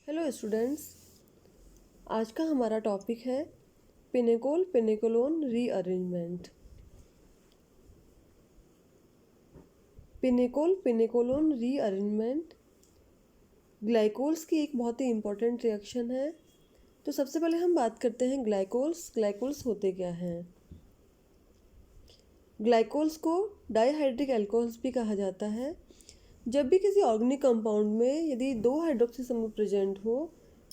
Hello students, आज का हमारा टॉपिक है pinacol pinacolone rearrangement. Pinacol pinacolone rearrangement glycols की एक बहुत ही इम्पॉर्टेंट रिएक्शन है। तो सबसे पहले हम बात करते हैं ग्लाइकोल्स। ग्लाइकोल्स होते क्या हैं? ग्लाइकोल्स को डाईहाइड्रिक अल्कोहल्स भी कहा जाता है। जब भी किसी ऑर्गेनिक कंपाउंड में यदि 2 हाइड्रोक्सी समूह प्रेजेंट हो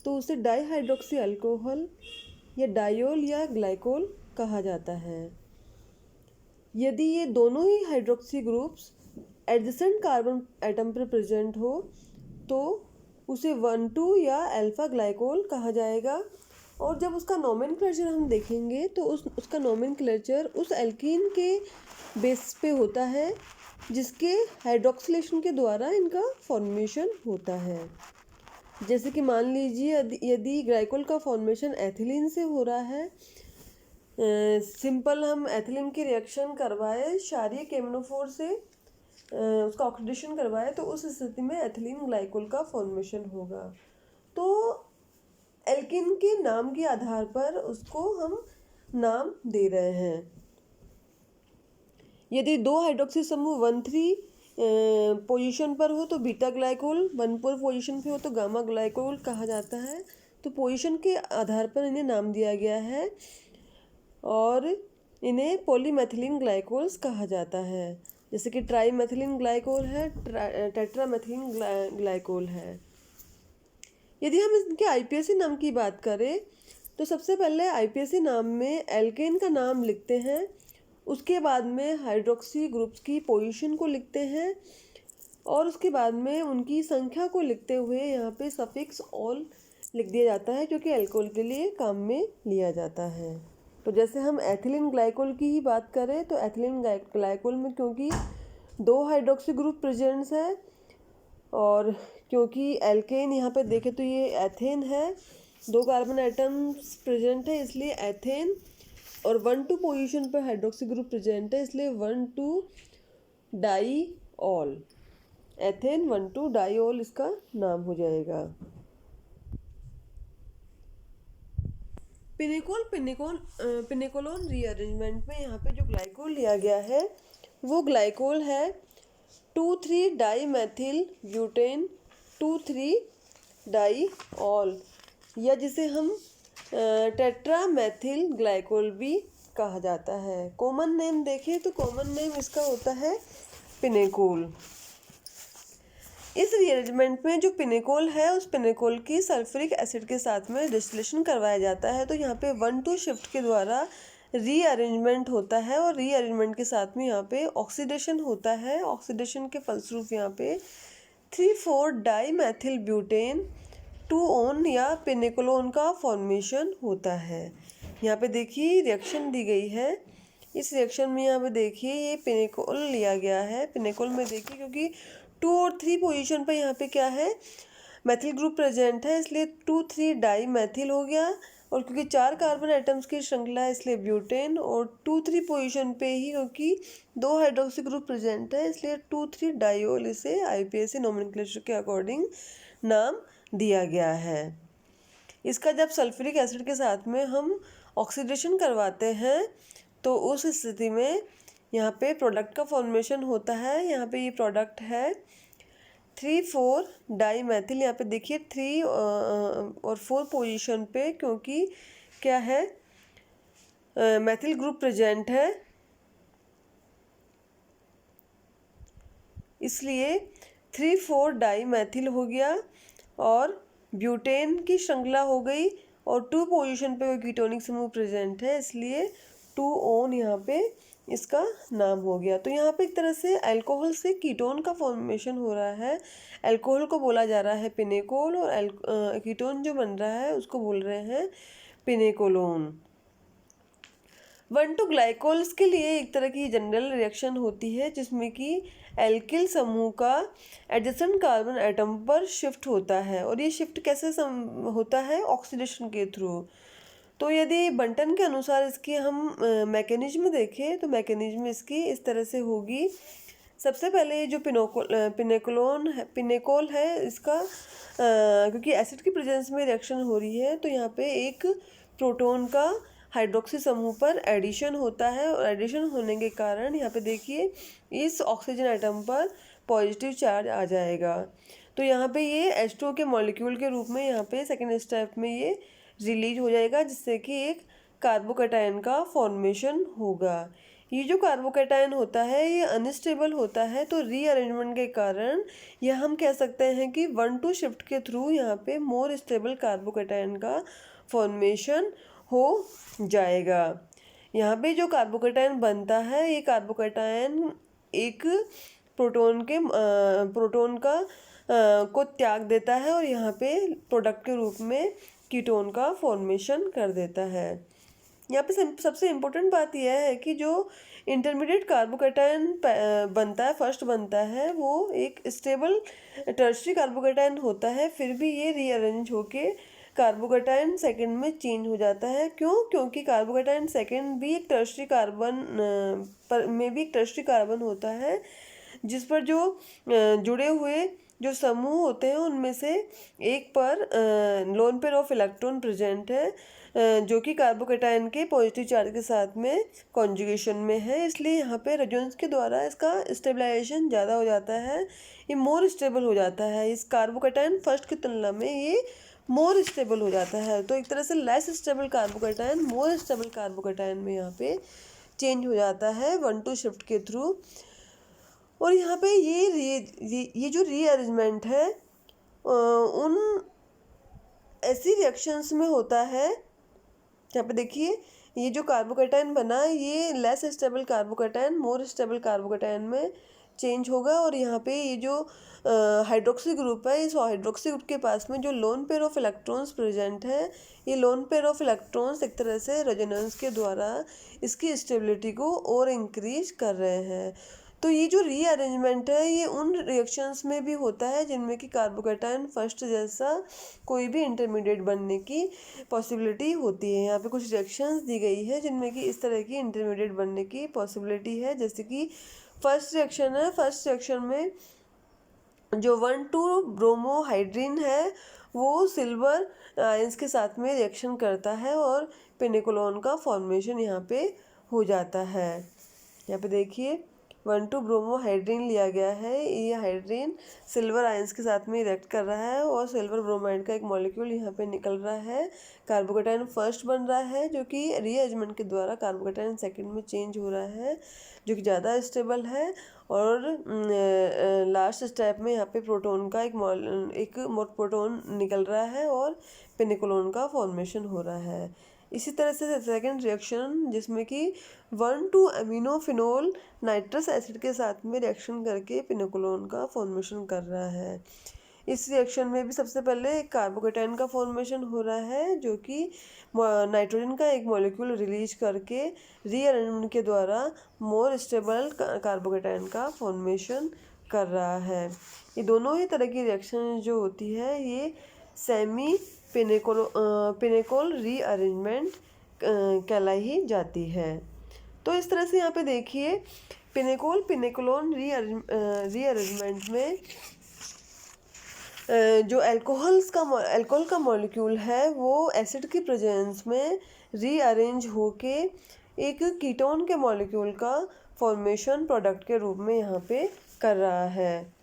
तो उसे डाईहाइड्रोक्सी अल्कोहल या डायोल या ग्लाइकोल कहा जाता है। यदि ये दोनों ही hydroxy groups adjacent carbon atom पर प्रेजेंट हो तो उसे 1,2 या अल्फा ग्लाइकोल कहा जाएगा। और जब उसका नोमेनक्लेचर हम देखेंगे तो उसका नोमेनक्लेचर उस एल्कीन के बेस पे होता है जिसके हाइड्रोक्सिलेशन के द्वारा इनका फॉर्मेशन होता है। जैसे कि मान लीजिए यदि ग्लाइकोल का फॉर्मेशन एथिलीन से हो रहा है, सिंपल हम एथिलीन की रिएक्शन करवाए क्षारीय केमनोफोर से उसका ऑक्सीडेशन करवाए तो उस स्थिति में एथिलीन ग्लाइकोल का फॉर्मेशन होगा। तो एल्कीन के नाम के आधार पर उसको हम नाम दे रहे हैं। यदि 2 हाइड्रोक्सी समूह 1,3 पोजीशन पर हो तो बीटा ग्लाइकोल, 1,4 पोजीशन पे हो तो गामा ग्लाइकोल कहा जाता है। तो पोजीशन के आधार पर इन्हें नाम दिया गया है और इन्हें पॉलीमेथिलीन ग्लाइकोल्स कहा जाता है। जैसे कि ट्राईमेथिलीन ग्लाइकोल है, टेट्रामेथिलीन ग्लाइकोल है। यदि हम इनके आईपीएसी नाम की बात करें तो सबसे पहले आईपीएसी नाम में एल्केन का नाम लिखते हैं, उसके बाद में हाइड्रोक्सी ग्रुप्स की पोजीशन को लिखते हैं और उसके बाद में उनकी संख्या को लिखते हुए यहाँ पे सफिक्स ऑल लिख दिया जाता है जो कि अल्कोहल के लिए काम में लिया जाता है। तो जैसे हम एथिलीन ग्लाइकोल की ही बात करें तो एथिलीन ग्लाइकोल में क्योंकि 2 हाइड्रोक्सी ग्रुप प्रेजेंट्स है और क्योंकि एल्केन यहाँ पे देखें तो ये एथेन है, 2 कार्बन एटम्स प्रेजेंट है इसलिए एथेन, और 1,2 पोजीशन पर हाइड्रोक्सी ग्रुप प्रेजेंट है इसलिए 1,2 डाईऑल, एथेन 1,2 डाईऑल इसका नाम हो जाएगा। पिनेकोलोन रीअरेंजमेंट में यहाँ पे जो ग्लाइकोल लिया गया है वो ग्लाइकोल है 2,3 डाईमेथिल ब्यूटेन 2,3 डाईऑल, या जिसे हम टेट्रामेथिल ग्लाइकोल भी कहा जाता है। कॉमन नेम देखें तो कॉमन नेम इसका होता है पिनेकोल। इस रीअरेंजमेंट में जो पिनेकोल है उस पिनेकोल की सल्फ्यूरिक एसिड के साथ में डिस्टिलेशन करवाया जाता है। तो यहाँ पे 1,2 शिफ्ट के द्वारा रीअरेंजमेंट होता है और रीअरेंजमेंट के साथ में यहाँ पे ऑक्सीडेशन होता है। ऑक्सीडेशन के फलस्वरूप यहाँ पे 3,4 डाईमेथिल ब्यूटेन 2-ओन या पिनेकोलोन का फॉर्मेशन होता है। यहाँ पे देखिए रिएक्शन दी गई है। इस रिएक्शन में यहाँ पे देखिए ये पिनेकोल लिया गया है। पिनेकोल में देखिए क्योंकि 2 और 3 पोजीशन पर यहाँ पे क्या है, मैथिल ग्रुप प्रेजेंट है इसलिए 2,3 डाईमेथिल हो गया, और क्योंकि 4 कार्बन एटम्स की श्रृंखला है इसलिए ब्यूटेन, और 2,3 पोजीशन पे ही क्योंकि 2 हाइड्रोक्सी ग्रुप प्रेजेंट है इसलिए 2,3 डायोल इसे आईपीएसी नोमेनक्लेचर के अकॉर्डिंग नाम दिया गया है। इसका जब सल्फ्यूरिक एसिड के साथ में हम ऑक्सीडेशन करवाते हैं तो उस स्थिति में यहाँ पे प्रोडक्ट का फॉर्मेशन होता है। यहाँ पे ये प्रोडक्ट है 3,4 डाईमेथिल। यहाँ पे देखिए 3 और 4 पोजीशन पे क्योंकि क्या है मैथिल ग्रुप प्रेजेंट है इसलिए 3,4 डाईमेथिल हो गया और ब्यूटेन की श्रृंखला हो गई, और 2 पोजीशन पे कीटोनिक समूह प्रेजेंट है इसलिए 2-ओन यहाँ पे इसका नाम हो गया। तो यहाँ पे एक तरह से अल्कोहल से कीटोन का फॉर्मेशन हो रहा है। अल्कोहल को बोला जा रहा है पिनेकोल और कीटोन जो बन रहा है उसको बोल रहे हैं पिनेकोलोन। 1,2 ग्लाइकोल्स के लिए एक तरह की जनरल रिएक्शन होती है जिसमें कि एल्किल समूह का एडजेसेंट कार्बन एटम पर शिफ्ट होता है, और ये शिफ्ट कैसे होता है, ऑक्सीडेशन के थ्रू। तो यदि बंटन के अनुसार इसकी हम मैकेनिज्म देखें तो मैकेनिज्म इसकी इस तरह से होगी। सबसे पहले ये जो पिनेकोल है इसका क्योंकि एसिड की प्रेजेंस में रिएक्शन हो रही है तो यहाँ पे एक प्रोटॉन का हाइड्रोक्सी समूह पर एडिशन होता है और एडिशन होने के कारण यहाँ पे देखिए इस ऑक्सीजन आइटम पर पॉजिटिव चार्ज आ जाएगा। तो यहाँ पे ये H2O के मॉलिक्यूल के रूप में यहाँ पे सेकेंड स्टेप में ये रिलीज हो जाएगा जिससे कि एक कार्बोकैटायन का फॉर्मेशन होगा। ये जो कार्बोकैटायन होता है ये अनस्टेबल होता है तो रीअरेंजमेंट के कारण यह हम कह सकते हैं कि 1-2 शिफ्ट के थ्रू यहाँ पे मोर स्टेबल कार्बोकैटायन का फॉर्मेशन हो जाएगा। यहाँ पे जो कार्बोकैटायन बनता है ये कार्बोकैटायन एक प्रोटॉन का को त्याग देता है और यहाँ पे प्रोडक्ट के रूप में कीटोन का फॉर्मेशन कर देता है। यहाँ पे सबसे इम्पोर्टेंट बात यह है कि जो इंटरमीडिएट कार्बोकैटायन बनता है फर्स्ट बनता है वो एक स्टेबल टर्शरी कार्बोकैटायन होता है, फिर भी ये रीअरेंज होके कार्बोकैटायन सेकंड में चेंज हो जाता है। क्योंकि कार्बोकैटायन सेकंड भी एक टर्शरी कार्बन होता है जिस पर जो जुड़े हुए जो समूह होते हैं उनमें से एक पर lone pair of electron present है जो कि कार्बोकैटायन के पॉजिटिव चार्ज के साथ में कॉन्जुगेशन में है, इसलिए यहाँ पे रेजोनेंस के द्वारा इसका स्टेबलाइजेशन ज़्यादा हो जाता है, ये मोर स्टेबल हो जाता है। इस कार्बोकैटायन फर्स्ट की तुलना में ये मोर स्टेबल हो जाता है। तो एक तरह से less stable carbocation more stable carbocation में यहाँ पे चेंज हो जाता है 1-2 शिफ्ट के थ्रू। और यहाँ पे ये जो रीअरेंजमेंट है उन ऐसी रिएक्शंस में होता है। यहाँ पे देखिए ये जो कार्बोकैटायन बना ये less stable carbocation more stable carbocation में चेंज होगा और यहाँ पे ये जो हाइड्रोक्सी ग्रुप है इस हाइड्रोक्सी ग्रुप के पास में जो lone pair of electrons present है ये लोन पेयर ऑफ इलेक्ट्रॉन्स एक तरह से रेजोनेंस के द्वारा इसकी स्टेबिलिटी को और इंक्रीज कर रहे हैं। तो ये जो रीअरेंजमेंट है ये उन रिएक्शंस में भी होता है जिनमें कि कार्बोकैटायन फर्स्ट जैसा कोई भी इंटरमीडिएट बनने की पॉसिबिलिटी होती है। यहाँ पे कुछ रिएक्शंस दी गई है जिनमें कि इस तरह की इंटरमीडिएट बनने की पॉसिबिलिटी है, जैसे कि फर्स्ट रिएक्शन है। फर्स्ट रिएक्शन में जो 1,2 ब्रोमोहाइड्रिन है वो सिल्वर आयंस के साथ में रिएक्शन करता है और पिनेकोलोन का फॉर्मेशन यहाँ पे हो जाता है। यहाँ पे देखिए 1,2 ब्रोमोहाइड्रिन लिया गया है, ये हाइड्रिन सिल्वर आयंस के साथ में रिएक्ट कर रहा है और सिल्वर ब्रोमाइड का एक मॉलिक्यूल यहाँ पे निकल रहा है। कार्बोकैटायन फर्स्ट बन रहा है जो कि रीअरेंजमेंट के द्वारा कार्बोकैटायन सेकंड में चेंज हो रहा है जो कि ज़्यादा स्टेबल है। और लास्ट स्टेप में यहाँ पे प्रोटॉन का एक प्रोटॉन निकल रहा है और पिनेकोलोन का फॉर्मेशन हो रहा है। इसी तरह से सेकेंड रिएक्शन जिसमें कि 1,2 अमीनोफिनोल नाइट्रस एसिड के साथ में रिएक्शन करके पिनेकोलोन का फॉर्मेशन कर रहा है। इस रिएक्शन में भी सबसे पहले कार्बोकैटायन का फॉर्मेशन हो रहा है जो कि नाइट्रोजन का एक मॉलिक्यूल रिलीज करके रीअरेंजमेंट के द्वारा मोर स्टेबल कार्बोकैटायन का फॉर्मेशन कर रहा है। ये दोनों ही तरह की रिएक्शन जो होती है ये सेमी पिनेकोल रीअरेंजमेंट कहलाई जाती है। तो इस तरह से यहाँ पे देखिए पिनेकोलोन रीअरेंजमेंट में जो अल्कोहल का मॉलिक्यूल है वो एसिड की प्रेजेंस में रीअरेंज होके एक कीटोन के मॉलिक्यूल का फॉर्मेशन प्रोडक्ट के रूप में यहाँ पे कर रहा है।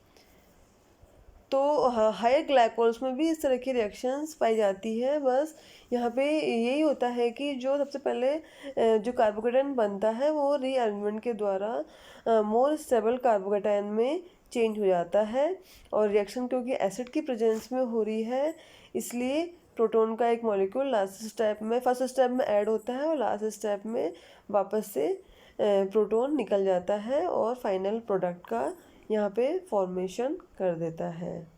तो हायर ग्लाइकोल्स में भी इस तरह की रिएक्शंस पाई जाती है। बस यहाँ पे यही होता है कि जो सबसे पहले जो कार्बोकैटायन बनता है वो रीअरेंजमेंट के द्वारा मोर स्टेबल कार्बोकैटायन में चेंज हो जाता है और रिएक्शन क्योंकि एसिड की प्रेजेंस में हो रही है इसलिए प्रोटॉन का एक मॉलिक्यूल फर्स्ट स्टेप में ऐड होता है और लास्ट स्टेप में वापस से प्रोटॉन निकल जाता है और फाइनल प्रोडक्ट का यहाँ पे फॉर्मेशन कर देता है।